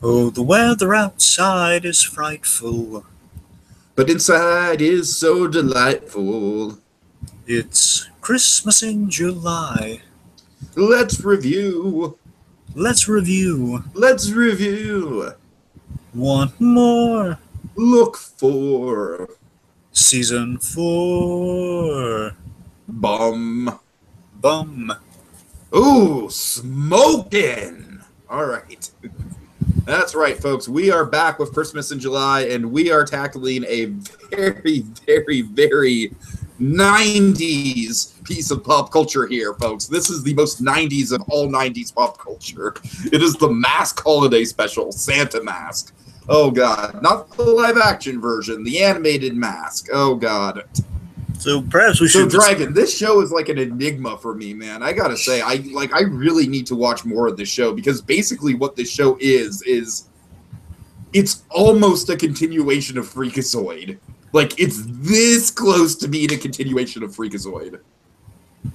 Oh, the weather outside is frightful. But inside is so delightful. It's Christmas in July. Let's review. Let's review. Let's review. Want more? Look for. Season 4. Bum. Bum. Ooh, smoking. All right. That's right, folks. We are back with Christmas in July, and we are tackling a very, very, very 90s piece of pop culture here, folks. This is the most 90s of all 90s pop culture. It is the Mask Holiday Special, Santa Mask. Oh, God. Not the live-action version, the animated Mask. Oh, God. So perhaps we should. So, Dragon, this show is like an enigma for me, man. I gotta say, I really need to watch more of this show because basically what this show is it's almost a continuation of Freakazoid. Like, it's this close to being a continuation of Freakazoid.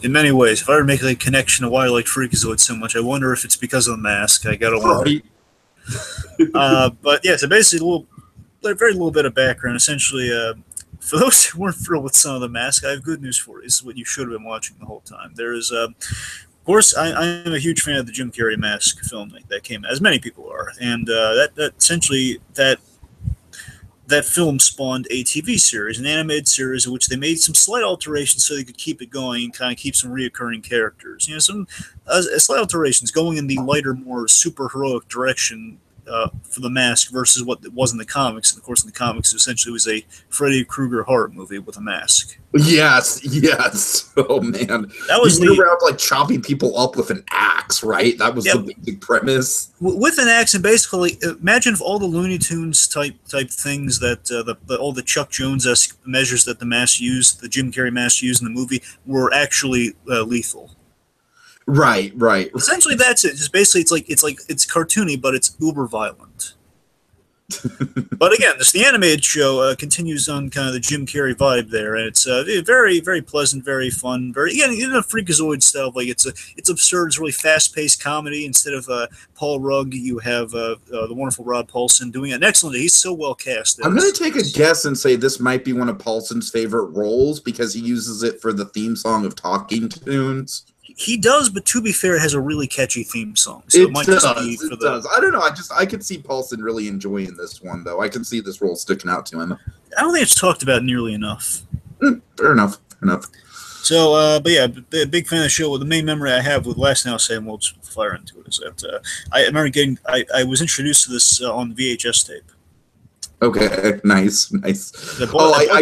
In many ways, if I were to make a connection to why I like Freakazoid so much, I wonder if it's because of the mask. I gotta wonder. Right. But yeah, so basically, very little bit of background. Essentially, for those who weren't thrilled with some of the mask, I have good news for you. This is what you should have been watching the whole time. There is, of course, I am a huge fan of the Jim Carrey Mask film that came, as many people are, and that essentially that film spawned a TV series, an animated series in which they made some slight alterations so they could keep it going and kind of keep some reoccurring characters. You know, some slight alterations going in the lighter, more super heroic direction for the Mask versus what it was in the comics. And of course, in the comics, essentially was a Freddy Krueger horror movie with a mask. Yes. Oh man, that was he went around like chopping people up with an axe, right? That was the big premise. With an axe, and basically, imagine if all the Looney Tunes type things that all the Chuck Jones-esque measures that the Mask used, the Jim Carrey Mask used in the movie, were actually lethal. Right. Essentially, that's it. Just basically, it's cartoony, but it's uber violent. But again, the animated show continues on kind of the Jim Carrey vibe there, and it's very, very pleasant, very fun, very again in a Freakazoid style. Like it's absurd, it's really fast-paced comedy. Instead of Paul Rudd, you have the wonderful Rod Paulson doing an excellent. He's so well cast. I'm going to take a guess and say this might be one of Paulson's favorite roles because he uses it for the theme song of Talking Tunes. He does, but to be fair, it has a really catchy theme song. So it might does. Just be for it does. I don't know. I could see Paulson really enjoying this one, though. I can see this role sticking out to him. I don't think it's talked about nearly enough. Fair enough. So, but yeah, big fan of the show. Well, the main memory I have with last now saying, we'll just fire into it, is that I remember I was introduced to this on VHS tape. Okay, nice. I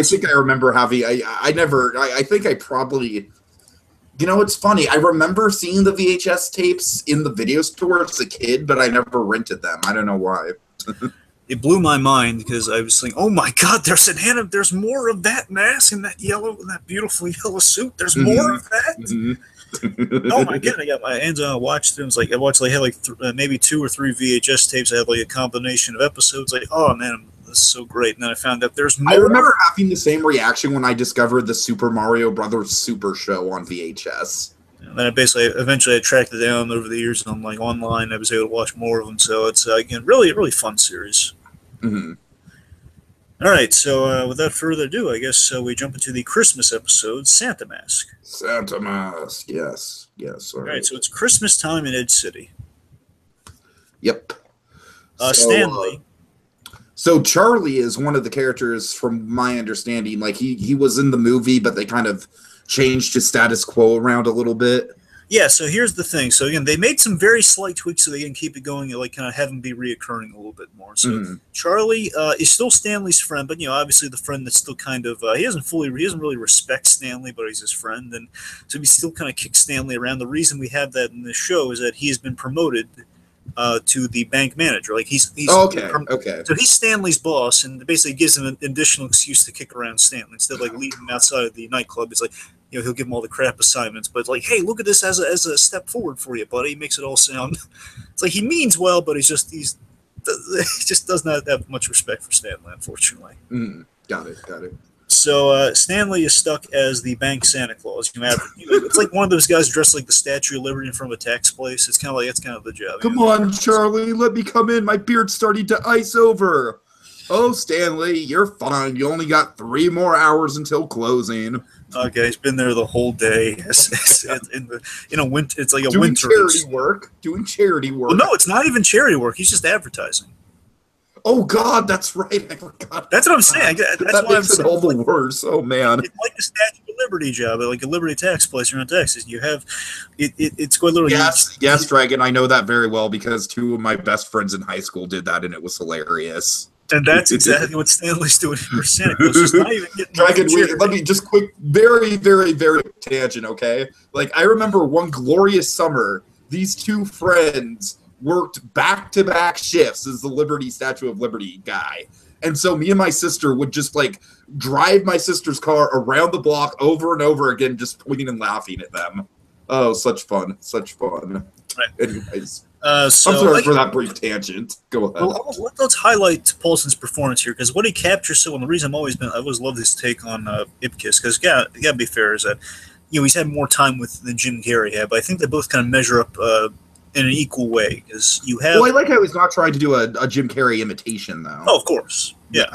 think I remember having. I think I probably. You know, it's funny. I remember seeing the VHS tapes in the video store as a kid, but I never rented them. I don't know why. It blew my mind because I was thinking, "Oh my God, there's more of that mask and that beautiful yellow suit. There's more of that." Mm-hmm. Oh my God, I got my hands on. I watched them. I had maybe 2 or 3 VHS tapes. I had like a combination of episodes. Like, oh man, this is so great. And then I found out there's more. I remember having the same reaction when I discovered the Super Mario Brothers Super Show on VHS. And then eventually I tracked it down over the years, and I'm like online. I was able to watch more of them. So it's again really fun series. Mm-hmm. All right, so without further ado, I guess we jump into the Christmas episode, Santa Mask. Santa Mask, yes. All right, so it's Christmas time in Ed City. Yep. Stanley. So Charlie is one of the characters, from my understanding. Like he was in the movie, but they kind of changed his status quo around a little bit. Yeah, so here's the thing. So again, they made some very slight tweaks so they can keep it going and like kind of have him be reoccurring a little bit more. So Charlie is still Stanley's friend, but obviously the friend that's still kind of he doesn't really respect Stanley, but he's his friend, and so he still kind of kicks Stanley around. The reason we have that in the show is that he has been promoted to the bank manager. Like he's okay. So he's Stanley's boss, and basically gives him an additional excuse to kick around Stanley instead of like leaving him outside of the nightclub. It's like he'll give him all the crap assignments, but like, hey, look at this as a step forward for you, buddy. He makes it all sound. It's like he means well, but he just does not have much respect for Stanley, unfortunately. Got it. So Stanley is stuck as the bank Santa Claus. It's like one of those guys dressed like the Statue of Liberty in front of a tax place. It's kind of like that's kind of the job. Come on, Charlie, let me come in. My beard's starting to ice over. Oh, Stanley, you're fine. You only got 3 more hours until closing. Okay, he's been there the whole day. It's winter. It's like a doing winter. Doing charity work. Well, no, it's not even charity work. He's just advertising. Oh God, that's right. I forgot. That's what I'm saying. That makes it all the worse. Oh man, it's like the Statue of Liberty job, like a Liberty tax place around Texas. You have it's quite literally. Yes, Dragon. I know that very well because 2 of my best friends in high school did that, and it was hilarious. And that's exactly what Stanley's doing for Santa Claus. He's not even getting Dragon, let me just quick, very, very, very tangent, okay? Like, I remember one glorious summer, these 2 friends worked back-to-back shifts as the Liberty Statue of Liberty guy. And so me and my sister would just, like, drive my sister's car around the block over and over again, just pointing and laughing at them. Oh, such fun. Such fun. Right. Anyways. So, I'm sorry for that brief tangent. Go ahead. Well, let's highlight Paulson's performance here, because what he captures. And the reason I always loved his take on Ipkiss, because you gotta be fair, is that he's had more time than Jim Carrey had, but I think they both kind of measure up in an equal way, because you have. Well, I like how he's not trying to do a Jim Carrey imitation, though. Oh, of course, yeah.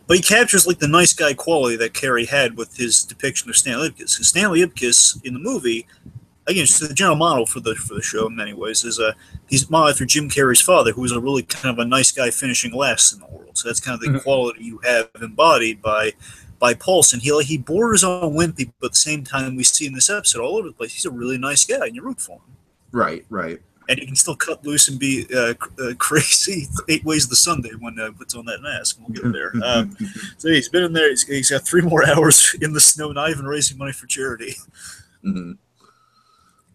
But he captures like the nice guy quality that Carrey had with his depiction of Stanley Ipkiss. Because Stanley Ipkiss in the movie. Again, just the general model for the show in many ways is he's modeled after Jim Carrey's father, who was a really kind of a nice guy finishing last in the world. So that's kind of the quality you have embodied by Paulson. He borders on wimpy, but at the same time we see in this episode all over the place. He's a really nice guy, and you root for him. Right. And he can still cut loose and be crazy 8 ways of the Sunday when he puts on that mask. We'll get there. So he's been in there. He's got 3 more hours in the snow, not even raising money for charity. Mm-hmm.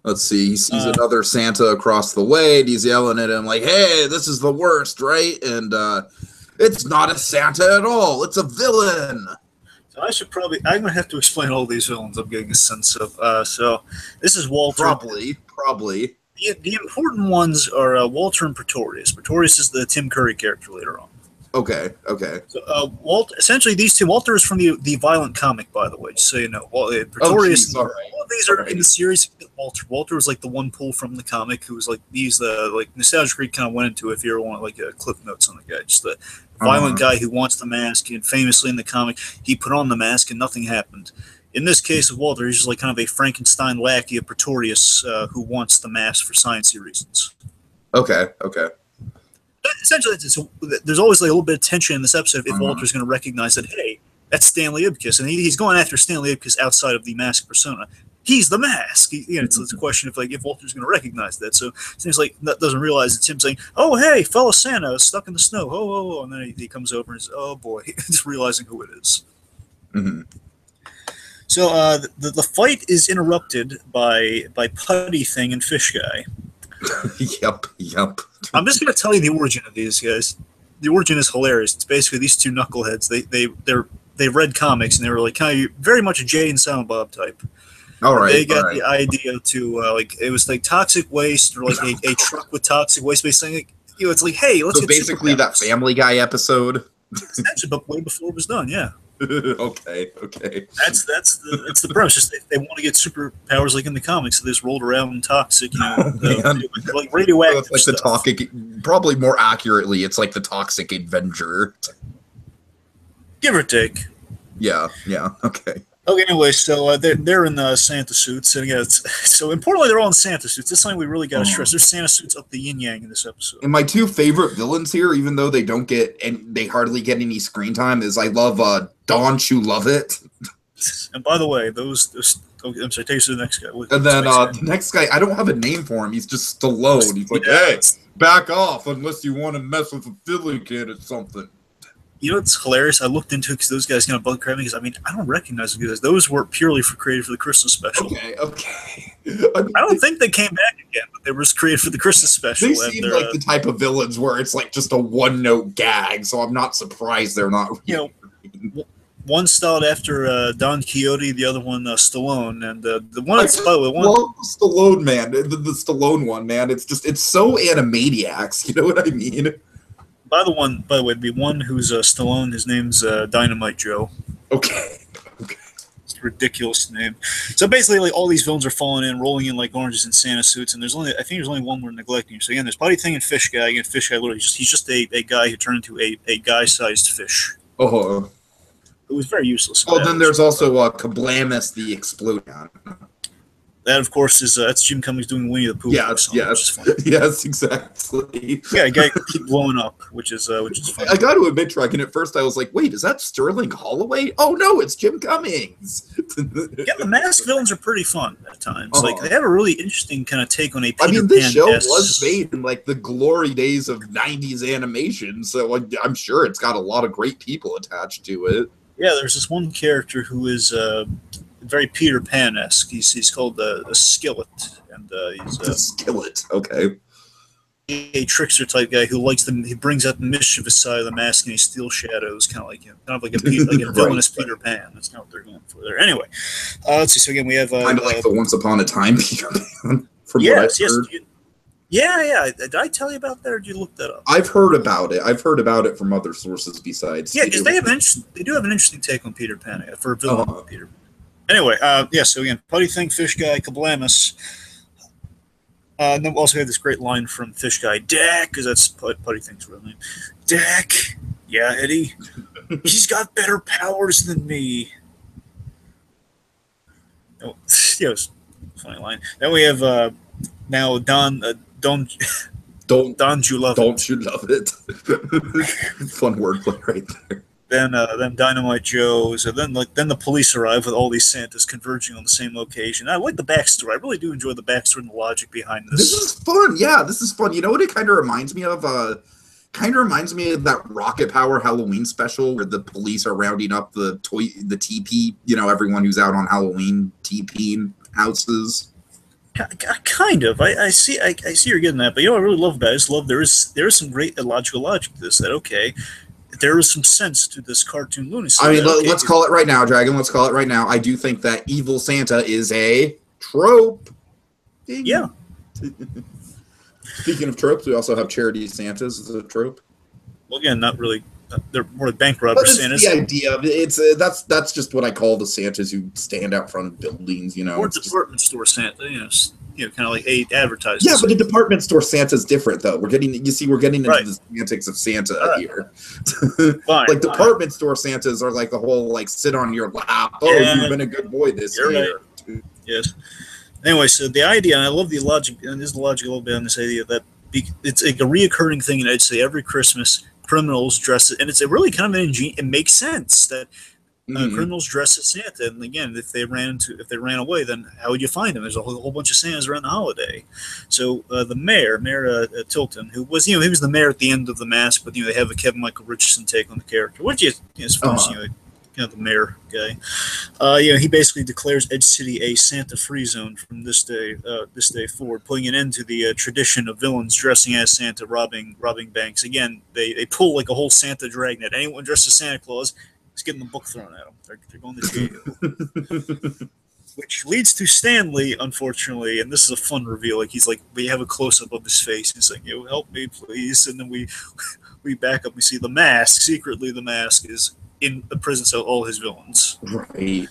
Let's see. He sees another Santa across the way, and he's yelling at him like, "Hey, this is the worst, right?" And it's not a Santa at all. It's a villain. So I'm going to have to explain all these villains I'm getting a sense of. So this is Walter. Probably. The important ones are Walter and Pretorius. Pretorius is the Tim Curry character later on. Okay. So essentially these 2. Walter is from the Violent comic, by the way, just so you know. Pretorius. All right. All of these are in the series. Walter was like the one pull from the comic who was like like Nostalgia Creek kind of went into it, if you ever want like a clip notes on the guy, just the violent guy who wants the mask. And famously in the comic, he put on the mask and nothing happened. In this case of Walter, he's just like kind of a Frankenstein lackey of Pretorius who wants the mask for sciencey reasons. Okay. Essentially, there's always like a little bit of tension in this episode if Walter's going to recognize that, hey, that's Stanley Ipkiss, and he's going after Stanley Ipkiss outside of the mask persona. He's the mask. It's a question of like if Walter's going to recognize that. So it seems like that doesn't realize it's him saying, "Oh, hey, fellow Santa, stuck in the snow." Oh, and then he comes over and says, "Oh boy," just realizing who it is. Mm-hmm. So the fight is interrupted by Putty Thing and Fish Guy. Yep. I'm just going to tell you the origin of these guys. The origin is hilarious. It's basically these 2 knuckleheads. They read comics, and they were like kind of very much a Jay and Silent Bob type. All right. They got the idea to it was like toxic waste or like a truck with toxic waste. Basically, like, it's like, hey, let's. So basically, that Family Guy episode. Essentially, but way before it was done, yeah. Okay. That's the premise. Just they want to get superpowers like in the comics. So they just rolled around in toxic, like radioactive. So it's like stuff. the toxic. Probably more accurately, it's like the Toxic Avenger. Give or take. Yeah. Okay. Okay, anyway, so they're in the Santa suits, and again, so importantly, they're all in Santa suits. That's something we really got to stress. There's Santa suits up the yin yang in this episode. And my 2 favorite villains here, even though they don't get and they hardly get any screen time, is I love Don Chew Lovett. And by the way, those I'm sorry, take us to the next guy. And then the next guy, I don't have a name for him. He's just Stallone. He's like, "Hey, back off unless you want to mess with a Philly kid or something." You know what's hilarious? I looked into it because those guys kind of bug crap me because I don't recognize those guys. Those were purely created for the Christmas special. Okay. I don't think they came back again, but they were just created for the Christmas special. They seem like the type of villains where it's like just a one-note gag, so I'm not surprised they're not. One styled after Don Quixote, the other one Stallone, and the one that's by the way, Stallone, man, the Stallone one, man. It's so Animaniacs. You know what I mean? By the way, the one who's Stallone, his name's Dynamite Joe. Okay. Okay. It's a ridiculous name. So basically, like all these villains are falling in, rolling in like oranges in Santa suits, and I think there's only one we're neglecting. So again, there's Putty Thing and Fish Guy. Again, Fish Guy literally he's just a guy who turned into a guy-sized fish. Oh. It was very useless. Oh, then there's also Kablamus the Explodon. That, of course, is that's Jim Cummings doing Winnie the Pooh. Yes, yes, exactly. Yeah, a guy keep blowing up, which is funny. I got to admit, Dragon, at first I was like, wait, is that Sterling Holloway? Oh, no, it's Jim Cummings. Yeah, the masked villains are pretty fun at times. Like, they have a really interesting kind of take on a Peter I mean, this Pan show was made in, like, the glory days of 90s animation, so I'm sure it's got a lot of great people attached to it. Yeah, there's this one character who is very Peter Pan-esque. He's called a Skillet, and he's a Skillet. Okay, a trickster type guy who likes them. He brings out the mischievous side of the mask and he steals shadows, kind of like a villainous Peter Pan. That's not what they're going for there. Anyway, let's see. So again, we have kind of like the Once Upon a Time Peter Pan. From what I've heard. Yeah. Did I tell you about that, or did you look that up? I've heard about it. I've heard about it from other sources besides. Yeah, because they do have an interesting take on Peter Pan for a villain Peter Pan. Anyway, so again, Putty Thing, Fish Guy, Kablamus. And then we also have this great line from Fish Guy, Dak, because that's Putty Thing's real name. Dak, yeah, Eddie, he's got better powers than me. Oh, yeah, it was a funny line. Then we have now Don you love it? Don't you love it? Fun wordplay right there. Then Dynamite Joe. So then the police arrive with all these Santas converging on the same location. I like the backstory. I really do enjoy the backstory and the logic behind this. This is fun. Yeah, this is fun. You know what it kind of reminds me of? Kind of reminds me of that Rocket Power Halloween special where the police are rounding up the TP. You know, everyone who's out on Halloween TPing houses. Kind of. I see you're getting that, but you know what I really love about it? I just love there is some great illogical logic to this. That okay, there is some sense to this cartoon lunacy. I mean, let's call it right now, Dragon. Let's call it right now. I do think that evil Santa is a trope. Ding. Yeah. Speaking of tropes, we also have charity Santas as a trope. Well, again, not really. They're more like bank robber Santas. The idea of it's that's just what I call the Santas who stand out front of buildings, you know. Or department store Santa, kind of like advertising. Yeah, but the department store Santa's different though. We're getting into the semantics of Santa here. Fine, department store Santas are like the whole like sit on your lap. Oh, you've been a good boy this year. Right. Yes. Anyway, so the idea, and I love the logic, and there's the logic a little bit on this idea that it's like a reoccurring thing, and I'd say every Christmas criminals dress, and it's a really kind of it makes sense that criminals dress as Santa, and again, if they ran away, then how would you find them? There's a whole bunch of Santas around the holiday. So the mayor Tilton, who was he was the mayor at the end of the mask, but they have a Kevin Michael Richardson take on the character, which is kind of the mayor guy. He basically declares Edge City a Santa-free zone from this day forward, putting an end to the tradition of villains dressing as Santa, robbing banks. Again, they pull like a whole Santa dragnet. Anyone dressed as Santa Claus is getting the book thrown at them. They're going to jail. Which leads to Stanley, unfortunately, and this is a fun reveal. Like we have a close-up of his face. He's like, help me, please. And then we back up. We see the mask. Secretly, the mask is in the presence of all his villains. Right.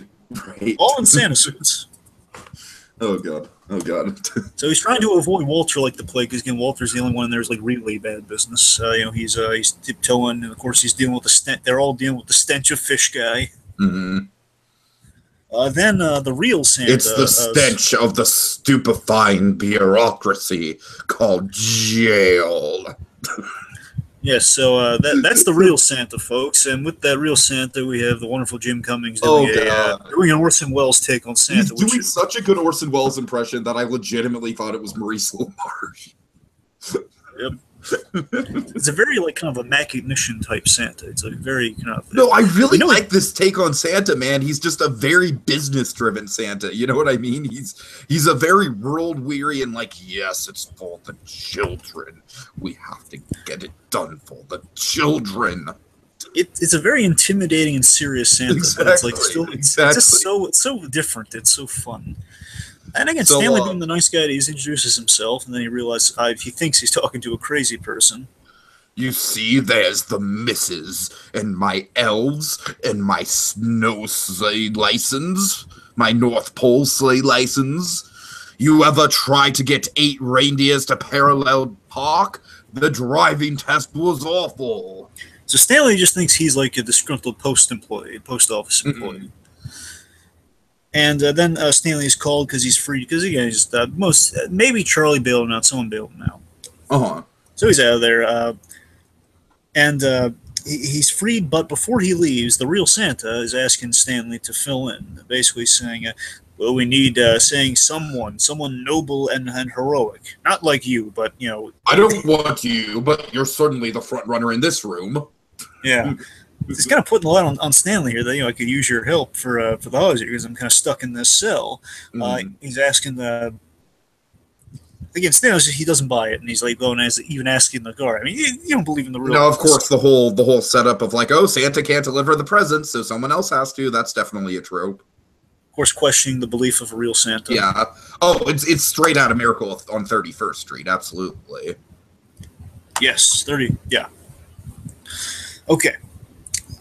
All in Santa suits. Oh, God. So he's trying to avoid Walter like the plague, because again, Walter's the only one there's like really bad business. He's tiptoeing, and of course he's dealing with the stench. They're all dealing with the stench of Fish Guy. Mm-hmm. Then the real Santa. It's the stench of the stupefying bureaucracy called jail. Yes, so that's the real Santa, folks. And with that real Santa, we have the wonderful Jim Cummings doing an Orson Welles take on Santa. He's doing such a good Orson Welles impression that I legitimately thought it was Maurice LaMarche. Yep. It's a very kind of a Macignition type Santa. It's a very kind of. No, I really like this take on Santa, man. He's just a very business-driven Santa. You know what I mean? He's a very world-weary and yes, it's for the children. We have to get it done for the children. It's a very intimidating and serious Santa. Exactly. But it's just so different. It's so fun. And again, Stanley being the nice guy, he introduces himself, and then he realizes he thinks he's talking to a crazy person. You see, there's the missus, and my elves, and my snow sleigh license, my North Pole sleigh license. You ever try to get 8 reindeers to parallel park? The driving test was awful. So Stanley just thinks he's like a disgruntled post office employee. And then Stanley is called because he's free. Because again, he's maybe Charlie bailed him out. Someone bailed him out. So he's out of there, and he's freed. But before he leaves, the real Santa is asking Stanley to fill in, basically saying, "Well, we need saying someone noble and heroic, not like you, but you know." I don't want you, but you're certainly the front runner in this room. Yeah. He's kind of putting a lot on Stanley here that I could use your help for the holidays because I'm kind of stuck in this cell. He's asking again, Stanley, he doesn't buy it, and he's like going even asking the guard. I mean, you don't believe in the real. No, of course, the whole setup of like, oh, Santa can't deliver the presents, so someone else has to. That's definitely a trope. Of course, questioning the belief of a real Santa. Yeah. Oh, it's straight out of Miracle on 31st Street. Absolutely. Yes, 30. Yeah. Okay.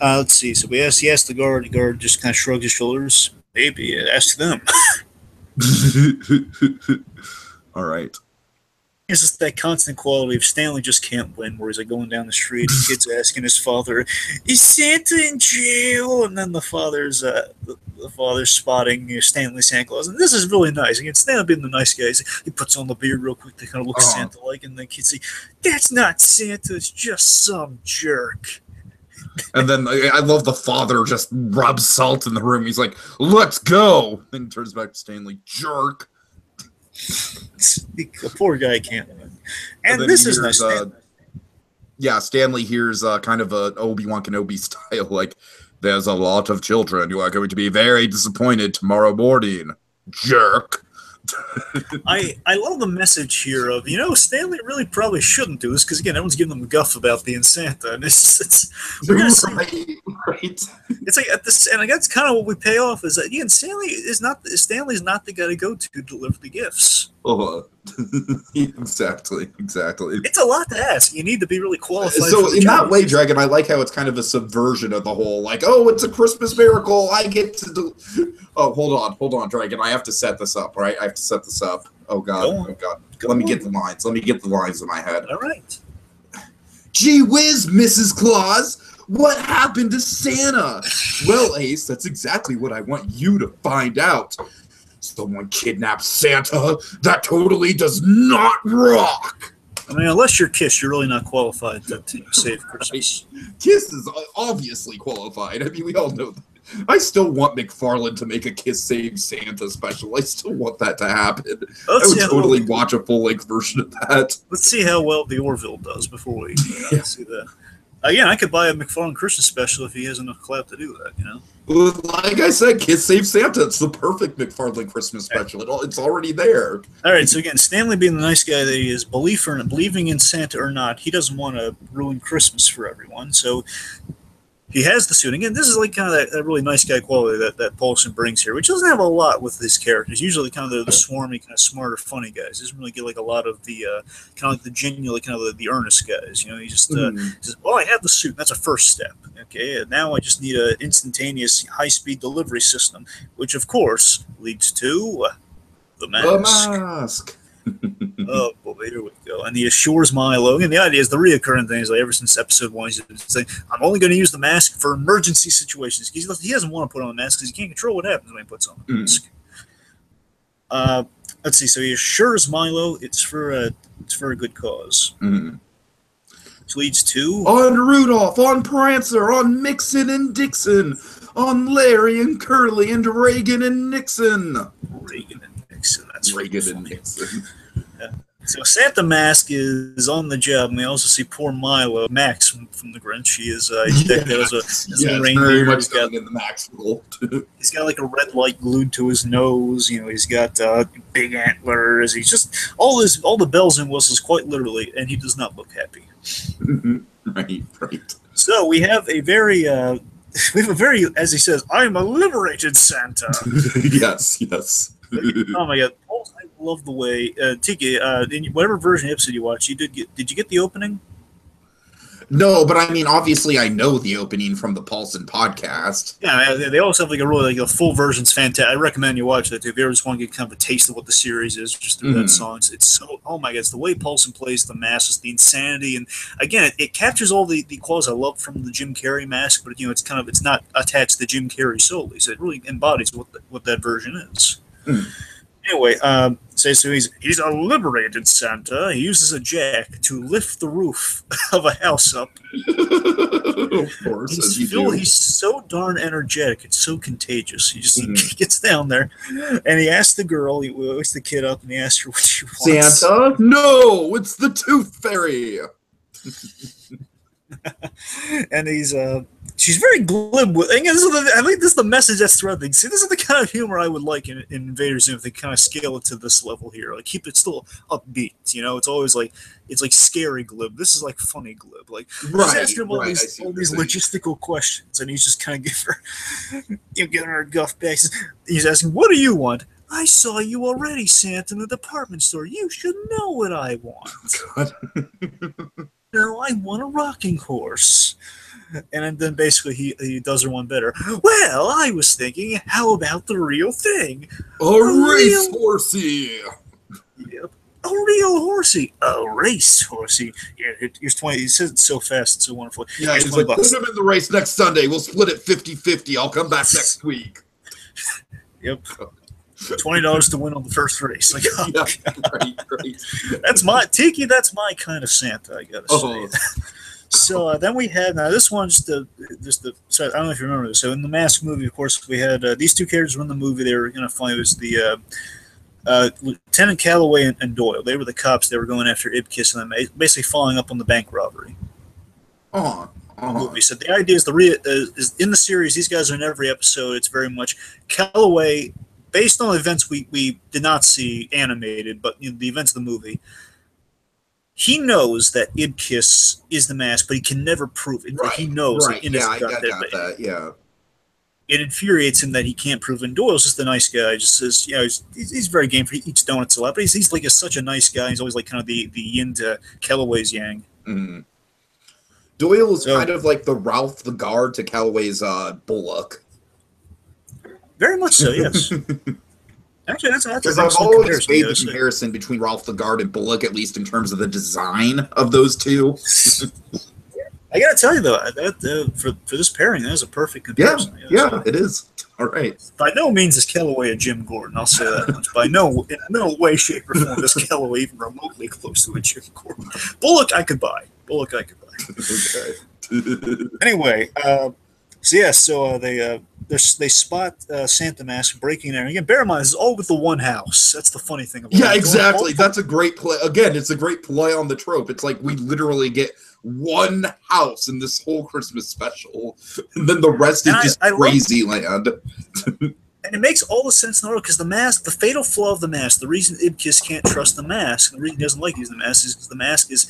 Let's see. So he asked the guard. The guard just kind of shrugged his shoulders. Maybe ask them. All right. It's just that constant quality of Stanley just can't win, where he's like going down the street, the kid's asking his father, "Is Santa in jail?" And then the father's spotting Stanley Santa Claus, and this is really nice. Again, Stanley being the nice guy, he puts on the beard real quick to kind of look Santa-like, and the kids say, "That's not Santa, it's just some jerk." And then I love the father just rubs salt in the room. He's like, "Let's go." Then turns back to Stanley, jerk. The poor guy can't win. And this is nice. Yeah, Stanley hears kind of a Obi-Wan Kenobi style, like, "There's a lot of children. You are going to be very disappointed tomorrow morning, jerk." I love the message here of, Stanley really probably shouldn't do this because, again, everyone's giving him guff about being Santa. And we're gonna see, right. It's like at this, and that's kind of what we pay off is that, again, Stanley's not the guy to go to deliver the gifts. Exactly. It's a lot to ask. You need to be really qualified. So in that way, Dragon, I like how it's kind of a subversion of the whole, like, oh, it's a Christmas miracle. I get to Oh, hold on, Dragon. I have to set this up, all right? I have to set this up. Oh, God. Let me get the lines in my head. All right. Gee whiz, Mrs. Claus. What happened to Santa? Well, Ace, that's exactly what I want you to find out. Someone kidnapped Santa. That totally does not rock. I mean, unless you're Kiss, you're really not qualified to save Christmas. Kiss is obviously qualified. I mean, we all know that. I still want McFarlane to make a Kiss Save Santa special. I still want that to happen. I would totally watch a full-length version of that. Let's see how well the Orville does before we see that. Again, I could buy a McFarlane Christmas special if he has enough clout to do that, Like I said, Kiss Save Santa. It's the perfect McFarlane Christmas special. It's already there. All right, so again, Stanley being the nice guy that he is, believing in Santa or not, he doesn't want to ruin Christmas for everyone. So he has the suit. Again, this is like kind of that really nice guy quality that Paulson brings here, which doesn't have a lot with his characters. Usually kind of the swarmy, kind of smarter, funny guys. He doesn't really get like a lot of the kind of like the genuine, kind of the earnest guys. He just says, "Well, I have the suit. That's a first step. Okay, and now I just need an instantaneous high-speed delivery system, which of course leads to the mask." The mask. Oh, boy, here we go. And he assures Milo. And the idea is the reoccurring thing is like ever since episode 1, he's saying, "I'm only going to use the mask for emergency situations." He doesn't want to put on a mask because he can't control what happens when he puts on the mask. Let's see. So he assures Milo it's for a good cause. Which leads to on Rudolph, on Prancer, on Mixon and Dixon, on Larry and Curly and Reagan and Nixon. That's Reagan and Nixon. Yeah. So Santa Mask is on the job, and we also see poor Milo, Max from the Grinch. He is decked out as a reindeer. Very much going in the Max role too. He's got like a red light glued to his nose. He's got big antlers. He's just all the bells and whistles, quite literally, and he does not look happy. Right. So we have a very, as he says, "I'm a liberated Santa." Yes. Oh my God! I love the way Tiki. In whatever version of the episode you watched, did you get the opening? No, but I mean, obviously, I know the opening from the Paulson podcast. Yeah, they always have like a really like a full version's fantastic. I recommend you watch that too. If you ever just want to get kind of a taste of what the series is, just through that song, it's so, oh my god, it's the way Paulson plays the mask, it's the insanity, and again, it captures all the qualities I love from the Jim Carrey mask, but it's kind of, it's not attached to Jim Carrey solely, so it really embodies what that version is. Anyway, so he's a liberated Santa. He uses a jack to lift the roof of a house up. Of course, He's so darn energetic. It's so contagious. He gets down there, and he asks the girl, he wakes the kid up, and he asks her what she wants. Santa? No, it's the Tooth Fairy. And she's very glib with. And I think this is the message that's throughout things. See, this is the kind of humor I would like in Invader Zim if they kind of scale it to this level here. Like, keep it still upbeat. It's always like, it's like scary glib. This is like funny glib. Like, she's asking him all these logistical questions, and he's just kind of giving her a guff back. He's asking, "What do you want?" "I saw you already, Santa, in the department store. You should know what I want." God. "No, I want a rocking horse." And then basically he does her one better. "Well, I was thinking, how about the real thing? A race horsey." Yep. "A real horsey." "A race horsey." Yeah, here's 20. He says it so fast and so wonderfully. Yeah, he's like, "Put him in the race next Sunday. We'll split it 50-50. I'll come back next week." Yep. $20 to win on the first race. Like, oh, yeah, right. That's my Tiki. That's my kind of Santa, I gotta say. So then we had, now this one's so I don't know if you remember this. So in the Mask movie, of course, we had these two characters were in the movie. They were funny. It was the Lieutenant Calloway and Doyle. They were the cops. They were going after Ibkiss and them, basically following up on the bank robbery. Movie. So the idea is is in the series. These guys are in every episode. It's very much Calloway, based on events we did not see animated, but the events of the movie. He knows that Ibkiss is the Mask, but he can never prove it. Right. He knows it in his gut. That. Yeah. It infuriates him that he can't prove it. And Doyle's just a nice guy. Just says, he's very game for. He eats donuts a lot, but he's like such a nice guy. He's always like kind of the yin to Calloway's yang. Mm-hmm. Doyle is kind of like the Ralph the Guard to Calloway's Bullock. Very much so, yes. Actually, that's because I've always made the comparison between Ralph the Guard and Bullock, at least in terms of the design of those two. I gotta tell you though, that for this pairing, that is a perfect comparison. Yeah, it is. All right. By no means is Calloway a Jim Gordon. I'll say that much. In no way, shape, or form is Calloway even remotely close to a Jim Gordon. Bullock, I could buy. Okay. Anyway, they spot Santa Mask breaking there. Again, bear in mind, this is all with the one house. That's the funny thing about it. Yeah, exactly. That's a great play. Again, it's a great play on the trope. It's like we literally get one house in this whole Christmas special, and then the rest is just crazy land. And it makes all the sense in the world, because the mask, the fatal flaw of the mask, the reason Ibkiss can't trust the mask, the reason he doesn't like using the mask, is because the mask is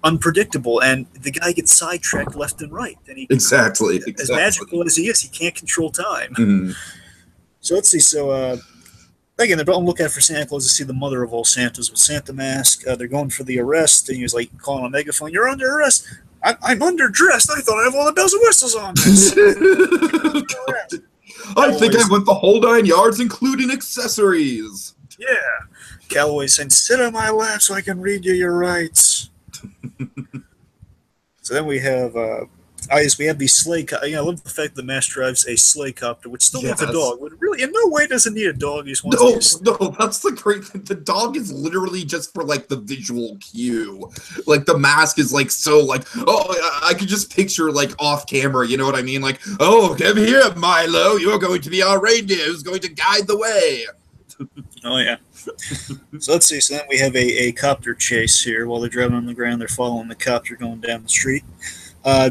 unpredictable, and the guy gets sidetracked left and right. And exactly. As magical as he is, he can't control time. Mm-hmm. So let's see. So again, they're all looking out for Santa Claus to see the mother of all Santas with Santa Mask. They're going for the arrest, and he's like calling on a megaphone, "You're under arrest." I'm underdressed. I thought I have all the bells and whistles on this. I think I went the whole 9 yards, including accessories. Yeah. Calloway saying, "Sit on my lap so I can read you your rights." So then we have, we have these sleigh. I love the fact that the Mask drives a sleigh copter, which still needs a dog. But really, in no way does it need a dog. He just wants no, that's the great thing. The dog is literally just for like the visual cue. Like the Mask is like so like, oh, I could just picture like off camera. You know what I mean? Like, oh, come here, Milo. You're going to be our reindeer who's going to guide the way. Oh yeah. So let's see. So then we have a copter chase here. While they're driving on the ground, they're following the copter going down the street.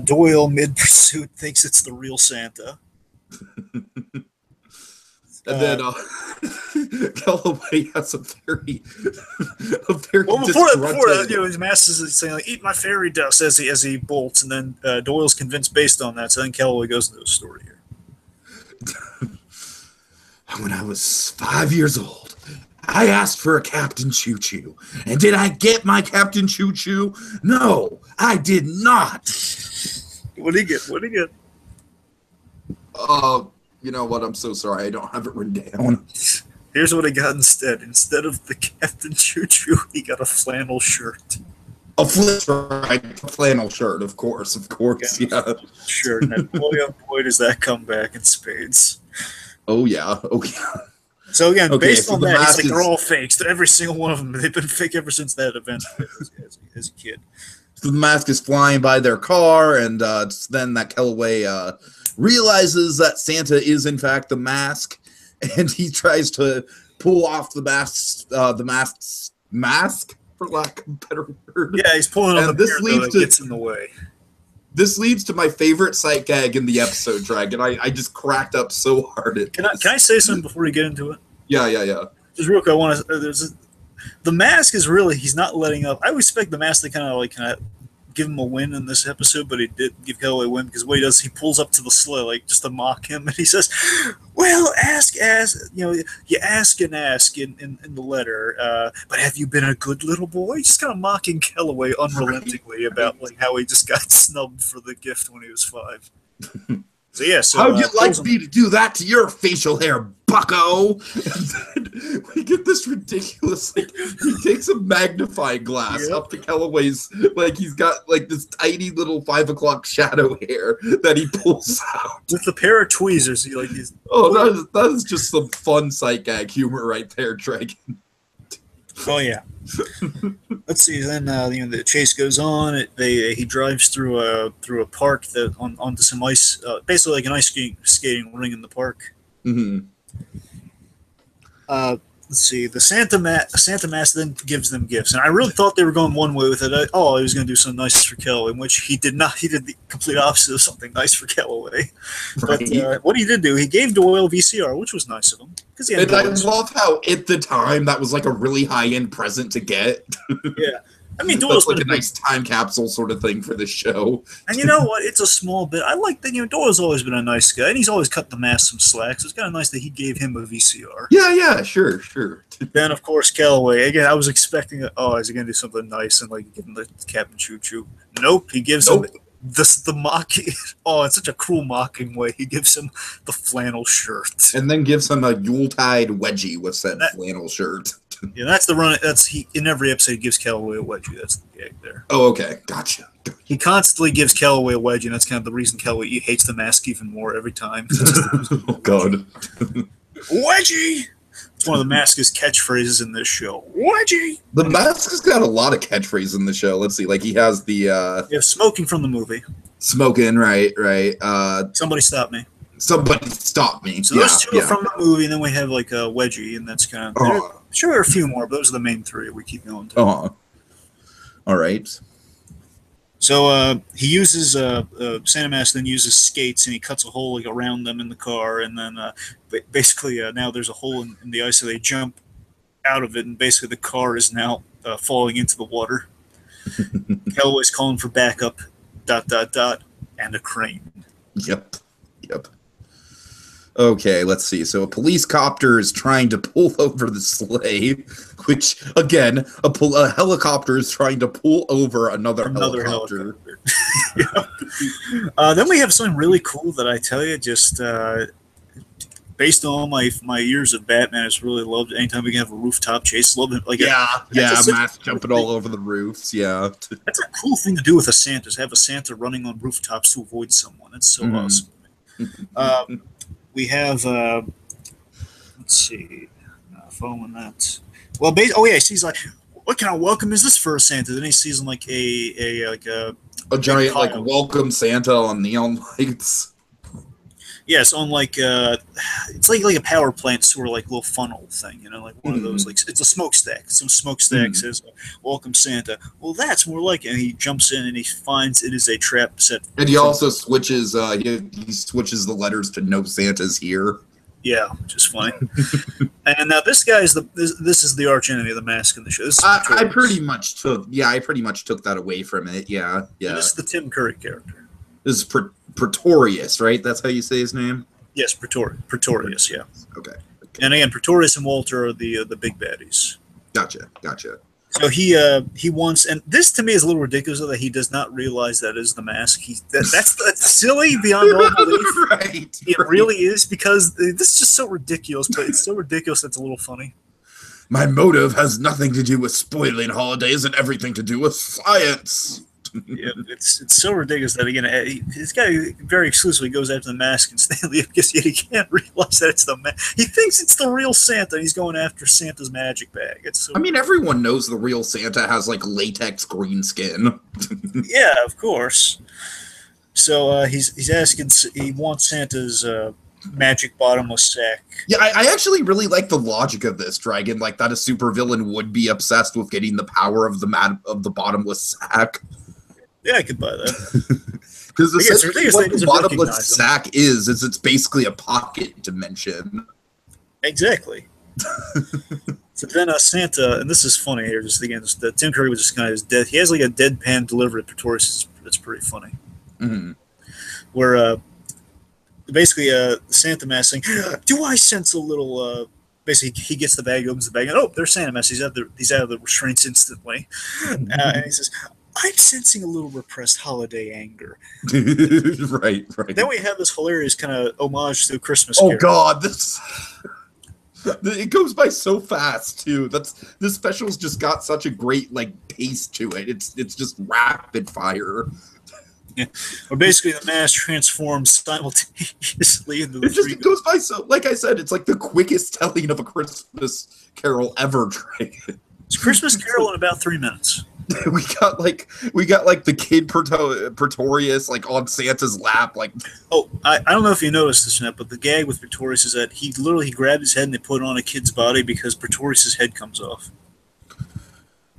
Doyle, mid-pursuit, thinks it's the real Santa. And then Calloway has a very well, before that, his mask is saying, like, "Eat my fairy dust," as he bolts, and then Doyle's convinced based on that. So then Calloway goes into the story here. When I was 5 years old, I asked for a Captain Choo Choo. And did I get my Captain Choo Choo? No, I did not. What do you get? What do you get? You know what? I'm so sorry. I don't have it written down. Here's what he got instead. Instead of the Captain Choo Choo, he got a flannel shirt. A flannel shirt, of course, yeah. Shirt. And boy, oh boy, does that come back in spades. Oh, yeah. Oh, yeah. So again, Okay, based so on the that, it's mask like they're is- all fakes. Every single one of them, they've been fake ever since that event as a kid. So the mask is flying by their car, and it's then that Kellaway realizes that Santa is in fact the mask, and he tries to pull off the mask, for lack of a better word. Yeah, he's pulling on And the this beard, though, leads that to- gets in the way. This leads to my favorite sight gag in the episode, Dragon. I just cracked up so hard at Can I say something before we get into it? Yeah. Just real quick, I want to. The mask is really, he's not letting up. I would expect the mask to kind of give him a win in this episode, but he did give Kellaway a win because what he does, he pulls up to the sleigh just to mock him, and he says, "Well, you ask and ask in the letter, but have you been a good little boy?" Just kind of mocking Kellaway unrelentingly about how he just got snubbed for the gift when he was 5. So yeah, how'd you like me to do that to your facial hair, bucko? And then we get this ridiculous, he takes a magnifying glass up to Kellaway's, he's got this tiny little 5 o'clock shadow hair that he pulls out. with a pair of tweezers. He's that is just some fun sight gag humor right there, Dragon. Oh yeah. Let's see. Then the chase goes on. He drives through a park onto some ice, basically like an ice skating ring in the park. Mm-hmm. Let's see. The Santa Mask then gives them gifts, and I really thought they were going one way with it. He was going to do something nice for Kellaway, in which he did not. He did the complete opposite of something nice for Kellaway. Right. But what he did do, he gave Doyle VCR, which was nice of him. And I love how at the time that was a really high-end present to get. Yeah. I mean, Doyle's That's been a nice time capsule sort of thing for the show. And you know what? It's a small bit. I like that. Doyle's always been a nice guy, and he's always cut the mask some slack. So it's kind of nice that he gave him a VCR. Yeah, sure. Then, of course, Kellaway. Again, I was expecting, is he going to do something nice and give him the Captain Choo Choo? Nope. He gives him the mocking. Oh, in such a cruel mocking way. He gives him the flannel shirt. And then gives him a Yuletide wedgie with that flannel shirt. Yeah, that's the run. In every episode he gives Kellaway a wedgie. That's the gag there. Oh, okay, gotcha. He constantly gives Kellaway a wedgie, and that's kind of the reason Kellaway hates the mask even more every time. Oh God, wedgie. It's one of the Mask's catchphrases in this show. Wedgie. The Mask has got a lot of catchphrases in the show. Let's see, he has the Yeah, smoking from the movie. smoking, right. Somebody stop me. Somebody stop me. So those two are from the movie, and then we have a wedgie, and that's kind of sure there are a few more, but those are the main 3 we keep going to. All right. So he uses Santa Mask then uses skates, and he cuts a hole around them in the car, and then basically now there's a hole in the ice, so they jump out of it, and basically the car is now falling into the water. Kellaway's calling for backup. ... and a crane. Yep. Okay, let's see. So a police copter is trying to pull over the sleigh, which, again, a helicopter is trying to pull over another helicopter. Then we have something really cool that I tell you, just based on my years of Batman, I just really loved it. Anytime we can have a rooftop chase. Love it. Mask jumping all over the roofs, yeah. That's a cool thing to do with a Santa, is have a Santa running on rooftops to avoid someone. That's so awesome. We have, let's see, following that. Well, he's like, what kind of welcome is this for a Santa? Then he sees him a giant welcome Santa on neon lights. Yes, on it's like a power plant sort of little funnel thing, one of those it's a smokestack. Some smokestack says "Welcome Santa." Well, that's more like it. And he jumps in and he finds it is a trap set. And he also switches. He switches the letters to "No Santa's Here." Yeah, which is funny. And now this guy is this is the arch enemy of the Mask in the show. I pretty much took that away from it. Yeah. And this is the Tim Curry character. This is Pretorius, right? That's how you say his name? Yes, Pretorius, yeah. Okay. And again, Pretorius and Walter are the big baddies. Gotcha. So he wants, and this to me is a little ridiculous that he does not realize that is the mask. That's silly beyond all belief. Right. It really is, because this is just so ridiculous, but it's so ridiculous that's a little funny. My motive has nothing to do with spoiling holidays and everything to do with science. Yeah, it's so ridiculous that again, this guy very exclusively goes after the mask, and Stanley because yet he can't realize that it's the mask. He thinks it's the real Santa, and he's going after Santa's magic bag. It's so I mean, everyone knows the real Santa has like latex green skin. yeah, of course. So he's asking, he wants Santa's magic bottomless sack. Yeah, I actually really like the logic of this, Dragon. Like that a supervillain would be obsessed with getting the power of the bottomless sack. Yeah, I could buy that. Because essentially what the bottomless sack is it's basically a pocket dimension. Exactly. So then Santa, and this is funny here, just again, Tim Curry was just kind of dead. He has like a deadpan delivery at Pretorius. It's pretty funny. Mm-hmm. Where basically the Santa mask saying, "Do I sense a little?" Basically, he gets the bag, opens the bag, and there's Santa mask. He's out of the restraints instantly, and he says, "I'm sensing a little repressed holiday anger." Right. Then we have this hilarious kind of homage to Christmas Carol. Oh God, it goes by so fast too. This special's just got such a great like pace to it. It's just rapid fire. Yeah. Or basically the mask transforms simultaneously into the it goes by so, like I said, it's like the quickest telling of a Christmas Carol ever. It's Christmas Carol in about 3 minutes. we got like the kid Pretorius like on Santa's lap, like. Oh, I don't know if you noticed this or not, but the gag with Pretorius is that he literally grabbed his head and they put it on a kid's body because Pretorius's head comes off.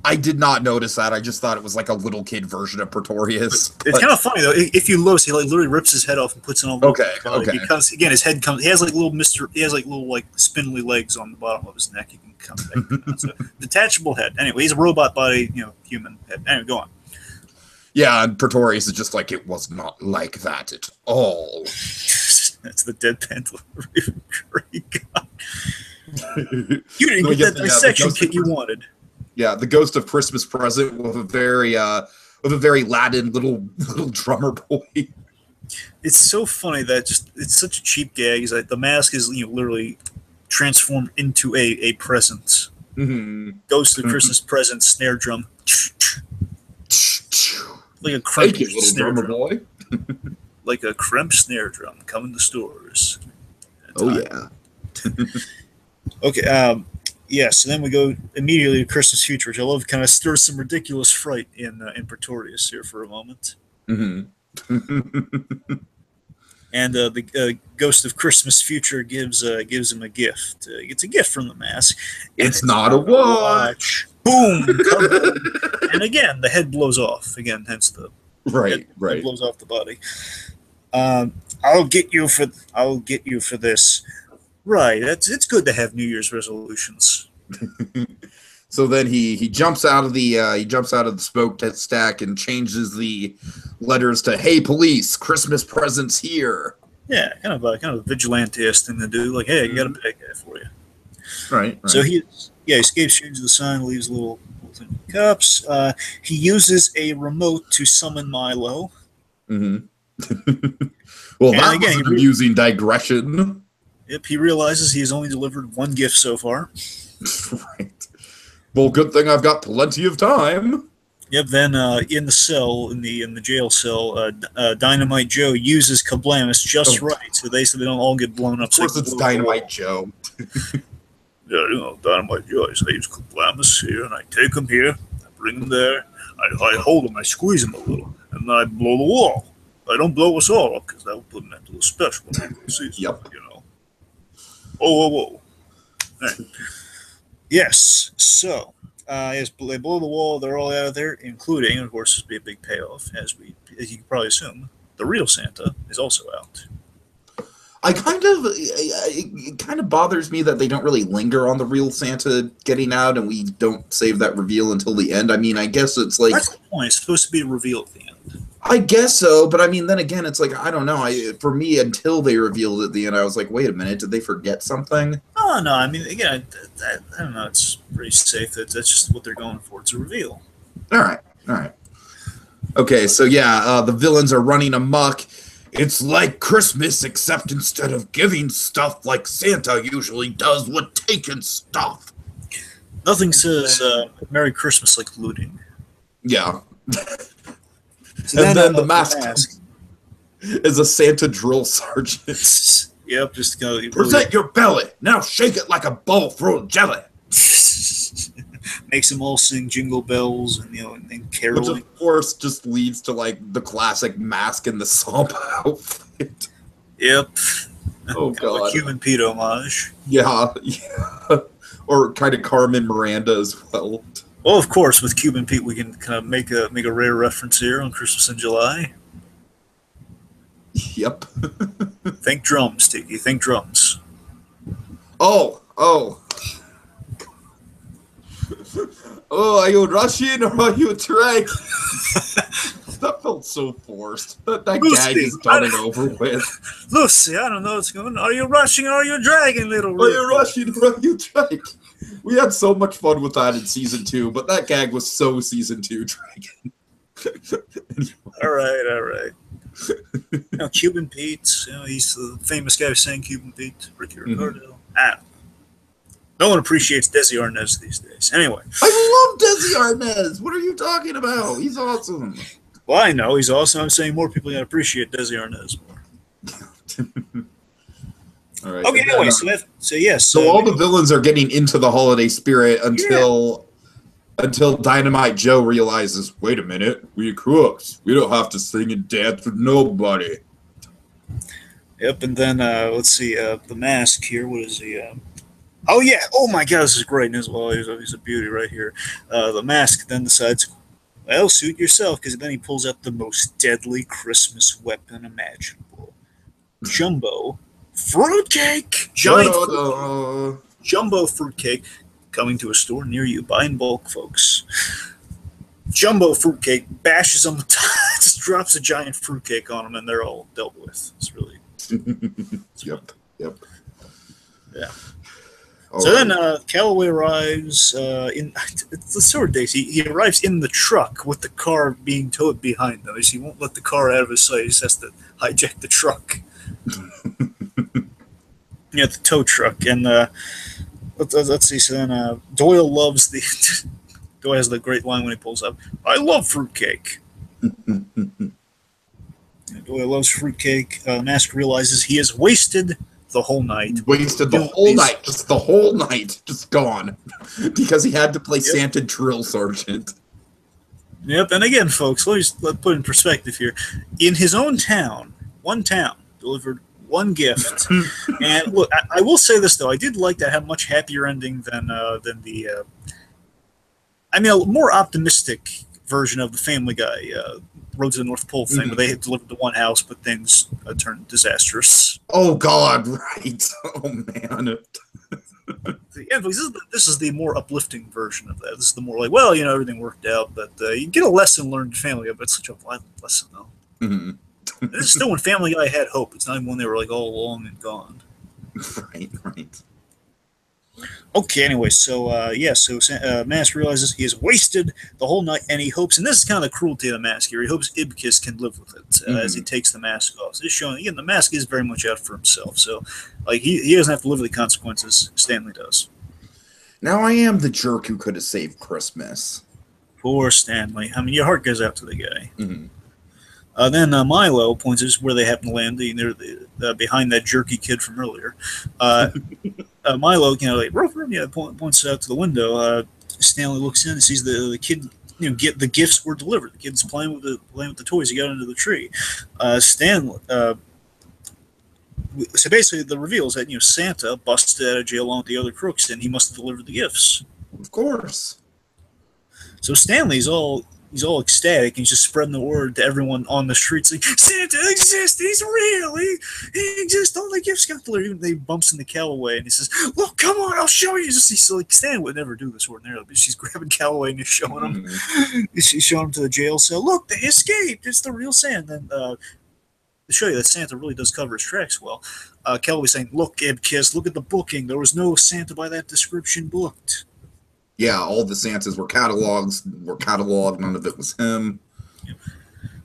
I did not notice that. I just thought it was like a little kid version of Pretorius. It's kind of funny though. If you notice, he like literally rips his head off and puts it on. Okay. Because again, his head comes. He has like little like spindly legs on the bottom of his neck. He can come back. So, detachable head. Anyway, he's a robot body, human head. Anyway, go on. Yeah, and Pretorius is just like, it was not like that at all. That's the deadpan delivery. Great God. You didn't get that dissection kit you wanted. Yeah, the Ghost of Christmas Present with a very Latin little drummer boy. It's so funny that it's such a cheap gag. Is that the mask is literally transformed into a present. Mm-hmm. Ghost of Christmas Present snare drum, like a crunchy snare drum, boy. Like a crump snare drum coming to stores. Yeah. Okay. Yeah, so then we go immediately to Christmas Future, which I love. Kind of stirs some ridiculous fright in Pretorius here for a moment. Mm-hmm. And the Ghost of Christmas Future gives him a gift. He gets a gift from the mask. It's not a watch. Boom! And again, the head blows off. Again, hence the right. blows off the body. I'll get you for this. Right, it's good to have New Year's resolutions. So then he jumps out of the smokestack and changes the letters to "Hey police, Christmas presents here." Yeah, kind of a vigilante-esque thing to do. Like, hey, I got a bad guy for you. Right. So he escapes, changes the sign, leaves little thing in cups. He uses a remote to summon Milo. Mm-hmm. Well, and that was an amusing digression. Yep, he realizes he's only delivered one gift so far. Right. Well, good thing I've got plenty of time. Yep. Then in the cell, in the jail cell, Dynamite Joe uses Kablamus just right, so they don't all get blown up. Of course, it's Dynamite Joe. Yeah, Dynamite Joe. I use Kablamus here, and I take him here, I bring him there, I hold him, I squeeze him a little, and I blow the wall. I don't blow us all up because that would put an end to the special. Yep. Whoa. Right. Yes. So, yes, they blow the wall. They're all out of there, including, of course, this would be a big payoff, as you can probably assume, the real Santa is also out. It kind of bothers me that they don't really linger on the real Santa getting out, and we don't save that reveal until the end. I mean, I guess it's like that's the point. It's supposed to be revealed at the end. I guess so, but I mean, then again, it's like I don't know. For me, until they revealed at the end, I was like, wait a minute, did they forget something? No, No, no. I mean, again, I don't know. It's pretty safe. That's just what they're going for. It's a reveal. All right, all right. Okay, so yeah, the villains are running amok. It's like Christmas, except instead of giving stuff like Santa usually does, we're taking stuff. Nothing says Merry Christmas like looting. Yeah. So And then the mask is a Santa drill sergeant. Yep, just go. Present your belly. Now shake it like a bowl full of jelly. Makes them all sing jingle bells and and caroling. Which of course just leads to like the classic mask and the swamp outfit. Yep. Oh god. Like Human Pete homage. Yeah, yeah. Or kind of Carmen Miranda as well. Well, of course, with Cuban Pete, we can kind of make a rare reference here on Christmas in July. Yep. Think drums, Tiki. Think drums. Oh. Oh, are you Russian or are you Drake? That felt so forced. That Lucy, gag is done and over with. Lucy, I don't know what's going on. Are you Russian or are you dragging, little Are Rick? you Russian or are you Drake? We had so much fun with that in season 2, but that gag was so season 2 Dragon. All right. Cuban Pete, he's the famous guy who sang Cuban Pete, Ricky Ricardo. No one appreciates Desi Arnaz these days. Anyway. I love Desi Arnaz. What are you talking about? He's awesome. Well, I know he's awesome. I'm saying more people got to appreciate Desi Arnaz more. All right. Okay, anyway, yes. So all the villains are getting into the holiday spirit until Dynamite Joe realizes, wait a minute, we crooks. We don't have to sing and dance with nobody. Yep, and then let's see, the mask here. What is he? Oh yeah! Oh my God, this is great news. Well, he's a beauty right here. The mask then decides, well, suit yourself, because then he pulls out the most deadly Christmas weapon imaginable: jumbo fruitcake. Giant jumbo fruitcake coming to a store near you. Buy in bulk, folks. Jumbo fruitcake bashes on the top, just drops a giant fruitcake on them, and they're all dealt with. It's really. Yep. Yeah. So then Calloway arrives in it's the sword days. He arrives in the truck with the car being towed behind them. He won't let the car out of his sight. He just has to hijack the truck. Yeah, the tow truck. And let's see. So then Doyle loves the. Doyle has the great line when he pulls up. I love fruitcake. Doyle loves fruitcake. Mask realizes he has wasted the whole night. Wasted the whole night. Just the whole night. Just gone. Because he had to play Santa Drill Sergeant. Yep, and again, folks, let's put in perspective here. In his own town, one town, delivered one gift. And look, I will say this, though. I did like that, had a much happier ending than the... I mean, a more optimistic version of the Family Guy Road to the North Pole thing, where they had delivered to one house, but things turned disastrous. Oh, God, right. Oh, man. Yeah, this is the more uplifting version of that. This is the more like, well, everything worked out, but you get a lesson learned in Family Guy, but it's such a violent lesson, though. Mm-hmm. This is still when Family Guy had hope. It's not even when they were like all long and gone. Right. Okay, anyway, so Mask realizes he has wasted the whole night, and he hopes, and this is kind of the cruelty of the Mask here, he hopes Ibkis can live with it as he takes the mask off. So it's showing, again, the Mask is very much out for himself, so like he doesn't have to live with the consequences. Stanley does. Now I am the jerk who could have saved Christmas. Poor Stanley. I mean, your heart goes out to the guy. Mm-hmm. Then Milo points out where they happen to land. They're behind that jerky kid from earlier. Milo, points out to the window. Stanley looks in and sees the kid. Get the gifts were delivered. The kid's playing with the toys. He got under the tree. Stanley. So basically, the reveal is that Santa busted out of jail along with the other crooks, and he must have delivered the gifts. Of course. So Stanley's all ecstatic, and he's just spreading the word to everyone on the streets. Like, Santa exists, he's real, he exists, all the gifts got delivered. Even they bumps into Calloway, and he says, look, come on, I'll show you. He's like, Stan would never do this ordinarily, but she's grabbing Calloway and he's showing him. She's showing him to the jail cell. Look, they escaped, it's the real Santa. And to show you that Santa really does cover his tracks well. Calloway saying, "Look, Eb Kiss, look at the booking. There was no Santa by that description booked." Yeah, all the Santas were cataloged. None of it was him.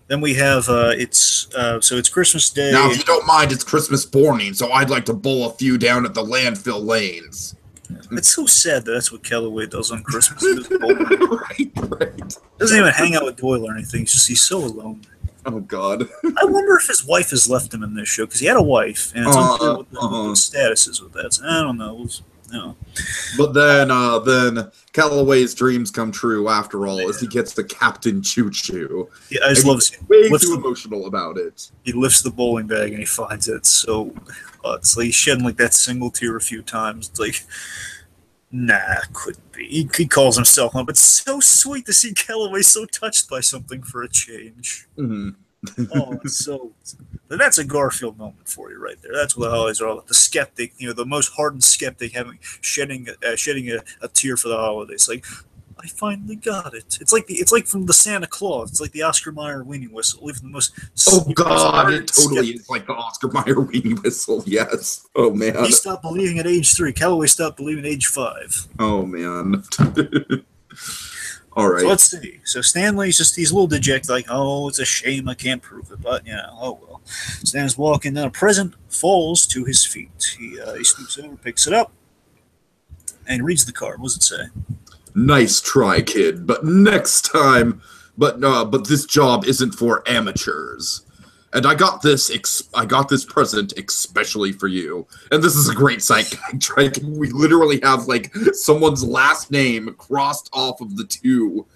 Then we have so it's Christmas Day. Now, if you don't mind, it's Christmas morning, so I'd like to bowl a few down at the landfill lanes. It's so sad that that's what Calloway does on Christmas. Right. Doesn't even hang out with Doyle or anything. He's so alone. Oh God. I wonder if his wife has left him in this show because he had a wife, and it's unclear what the status is with that. So I don't know. But then Calloway's dreams come true after all, as he gets the Captain Choo Choo. Yeah, I just love way too emotional about it. He lifts the bowling bag and he finds it. So it's like he's shedding like that single tear a few times. It's like, nah, couldn't be. He calls himself up. It's so sweet to see Calloway so touched by something for a change. Mm-hmm. That's a Garfield moment for you right there. That's what the holidays are all about. The skeptic, the most hardened skeptic, shedding a tear for the holidays. Like, I finally got it. It's like from the Santa Claus. It's like the Oscar Mayer weenie whistle. Even the most. Oh God! It totally is like the Oscar Mayer weenie whistle. Yes. Oh man. He stopped believing at age 3. Calloway stopped believing at age 5. Oh man. All right. So let's see. So Stanley's he's a little dejected, like, oh, it's a shame I can't prove it, but oh well. Stan's walking, then a present falls to his feet. He scoops over, picks it up, and reads the card. What does it say? Nice try, kid, but next time. But this job isn't for amateurs. And I got this present especially for you. And this is a great sight gag. We literally have like someone's last name crossed off of the two,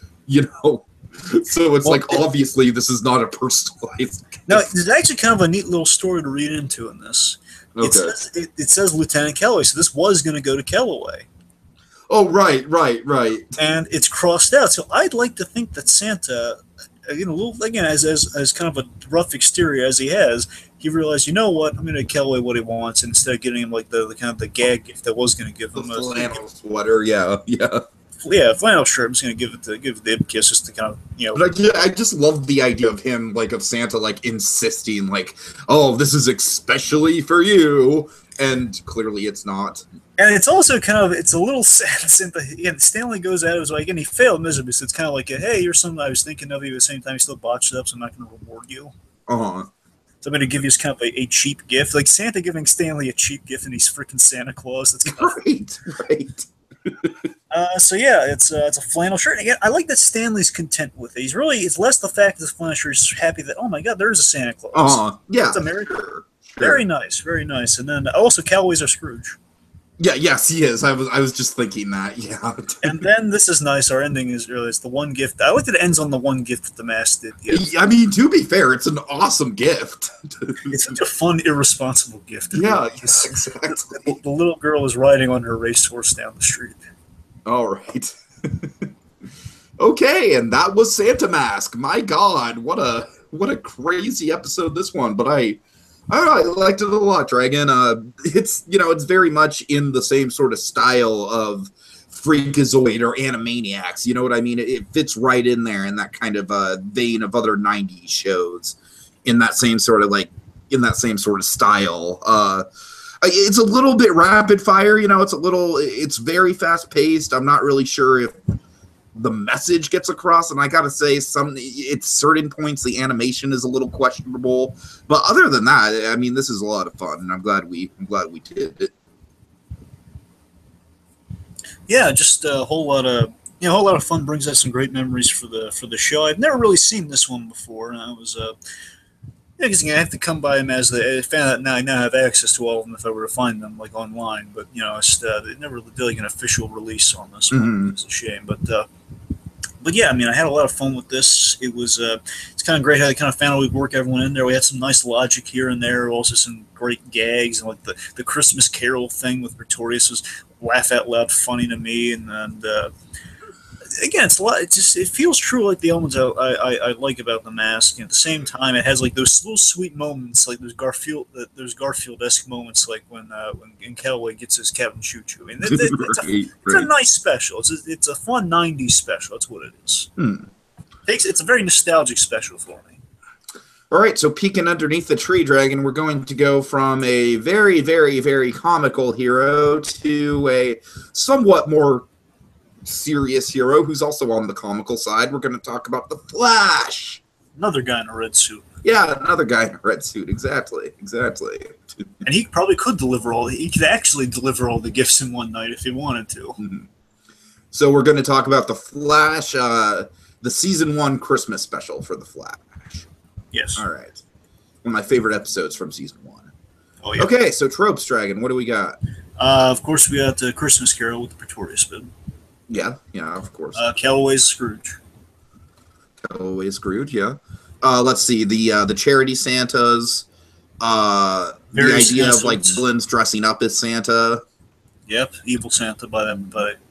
So it's obviously this is not a personalized. No, there's actually kind of a neat little story to read into in this. Okay. It says Lieutenant Calloway, so this was going to go to Calloway. Oh, right. And it's crossed out. So I'd like to think that Santa, as kind of a rough exterior as he has, he realized, you know what, I'm going to get Calloway what he wants, and instead of getting him like the kind of the gag gift that was going to give him a flannel sweater, yeah. Yeah, flannel shirt. I'm just going to give the kiss just to kind of, But I just love the idea of him, of Santa, insisting, oh, this is especially for you, and clearly it's not. And it's also it's a little sad. Stanley goes at it, and he failed miserably. So it's kind of like, hey, you're someone I was thinking of you. At the same time, you still botched it up, so I'm not going to reward you. Uh-huh. So I'm going to give you kind of a cheap gift. Like Santa giving Stanley a cheap gift, and he's freaking Santa Claus. That's right. So yeah, it's a flannel shirt. And again, I like that Stanley's content with it. It's less the fact that the flannel shirt is happy that, oh my God, there's a Santa Claus. Yeah. It's American. Sure. Very nice. And then also Calloway's are Scrooge. Yeah, yes, he is. I was just thinking that, yeah. And then this is nice. Our ending is really the one gift. I like that it ends on the one gift that the mask did give. I mean, to be fair, it's an awesome gift. It's such a fun, irresponsible gift. Yeah, yes, exactly. The little girl is riding on her racehorse down the street. All right. Okay, and that was Santa Mask. My God, what a crazy episode this one. But I liked it a lot, Dragon. It's very much in the same sort of style of Freakazoid or Animaniacs. You know what I mean? It fits right in there in that kind of vein of other '90s shows. In that same sort of style. It's a little bit rapid fire. It's very fast paced. I'm not really sure if the message gets across, and I gotta say, at certain points the animation is a little questionable, but other than that, I mean, this is a lot of fun, and I'm glad we did it. Yeah, just a whole lot of fun. Brings out some great memories for the show. I've never really seen this one before, and I was because I have to come by them as I found out now. I now have access to all of them if I were to find them online, but they never did an official release on this one. It's a shame, but yeah, I mean, I had a lot of fun with this. It was it's kind of great how they kind of found a way to work everyone in there. We had some nice logic here and there, also some great gags, and the Christmas Carol thing with Pretorius was laugh out loud funny to me, and again, it's a lot. It feels true, like the elements I like about the mask. At the same time, it has those little sweet moments, like those Garfield-esque moments, like when Calloway gets his Captain Choo Choo. I mean, it's a nice special. It's a fun '90s special. That's what it is. It's a very nostalgic special for me. All right, so peeking underneath the tree dragon, we're going to go from a very, very, very comical hero to a somewhat more serious hero who's also on the comical side. We're going to talk about the Flash. Another guy in a red suit. Yeah, another guy in a red suit. Exactly. And he probably could he could actually deliver all the gifts in one night if he wanted to. Mm-hmm. So we're going to talk about the Flash, the season 1 Christmas special for the Flash. Yes. All right. One of my favorite episodes from season 1. Oh, yeah. Okay, so Tropes Dragon, what do we got? Of course, we got Christmas Carol with the Pretorius bid. Yeah, of course. Callaway's Scrooge. Callaway's Scrooge, yeah. Let's see, the charity Santas, the idea of like villains dressing up as Santa. Yep, evil Santa by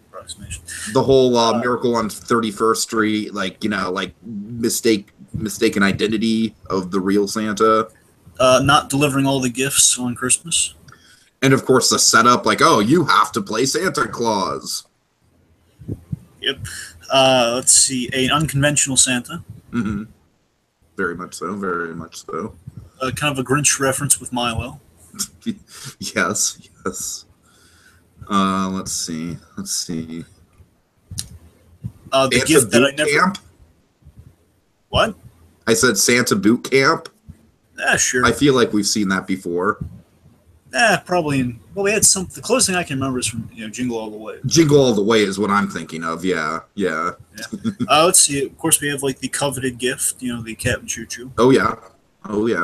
approximation. The whole Miracle on 31st Street, like mistaken identity of the real Santa. Not delivering all the gifts on Christmas. And of course the setup, like, oh, you have to play Santa Claus. Yep. Let's see, an unconventional Santa. Mm-hmm. Very much so. Kind of a Grinch reference with Milo. Yes. Let's see. The Santa gift that I never. Camp? What? I said Santa Boot Camp. Sure. I feel like we've seen that before. Probably. We had some. The closest thing I can remember is from Jingle All the Way. Jingle All the Way is what I'm thinking of. Yeah. Let's see. Of course, we have like the coveted gift. The Captain Choo Choo. Oh yeah,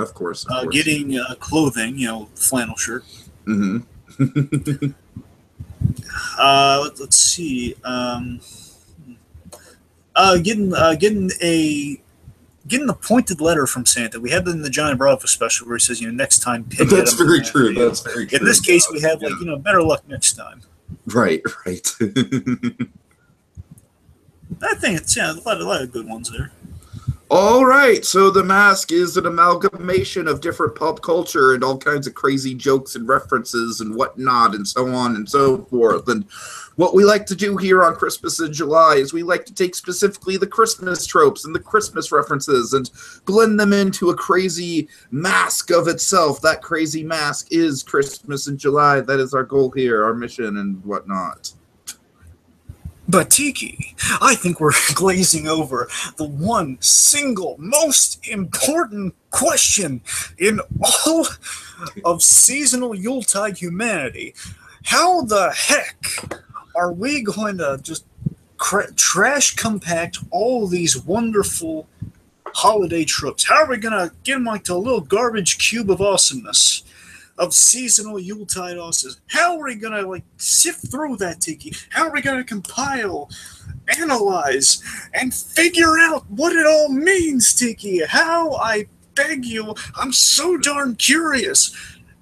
of course. Getting clothing. Flannel shirt. Mm-hmm. Let's see. Getting a pointed letter from Santa. We had that in the Johnny Bravo special where he says, next time. That's very true. That's very true. In this case, we have better luck next time. Right. I think it's a lot of good ones there. All right, so The Mask is an amalgamation of different pop culture and all kinds of crazy jokes and references and whatnot and so on and so forth. And what we like to do here on Christmas in July is we like to take specifically the Christmas tropes and the Christmas references and blend them into a crazy mask of itself. That crazy mask is Christmas in July. That is our goal here, our mission and whatnot. But Tiki, I think we're glazing over the one single most important question in all of seasonal Yuletide humanity. How the heck are we going to just trash compact all these wonderful holiday tropes? How are we going to get them like to a little garbage cube of awesomeness? Of seasonal Yuletide awesomeness. How are we going to sift through that, Tiki? How are we going to compile, analyze, and figure out what it all means, Tiki? How, I beg you, I'm so darn curious.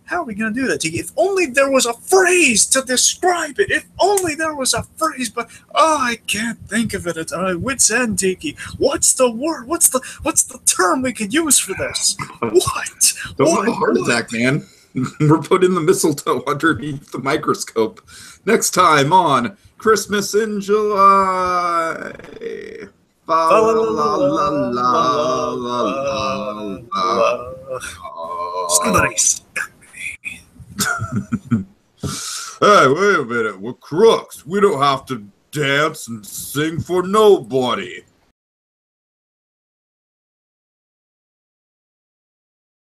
How are we going to do that, Tiki? If only there was a phrase to describe it. If only there was a phrase, but I can't think of it at my wit's end, Tiki. What's the word? What's the term we could use for this? What? Don't have a heart attack, man. We're putting the mistletoe underneath the microscope. Next time on Christmas in July. Somebody. Hey, wait a minute. We're crooks. We don't have to dance and sing for nobody.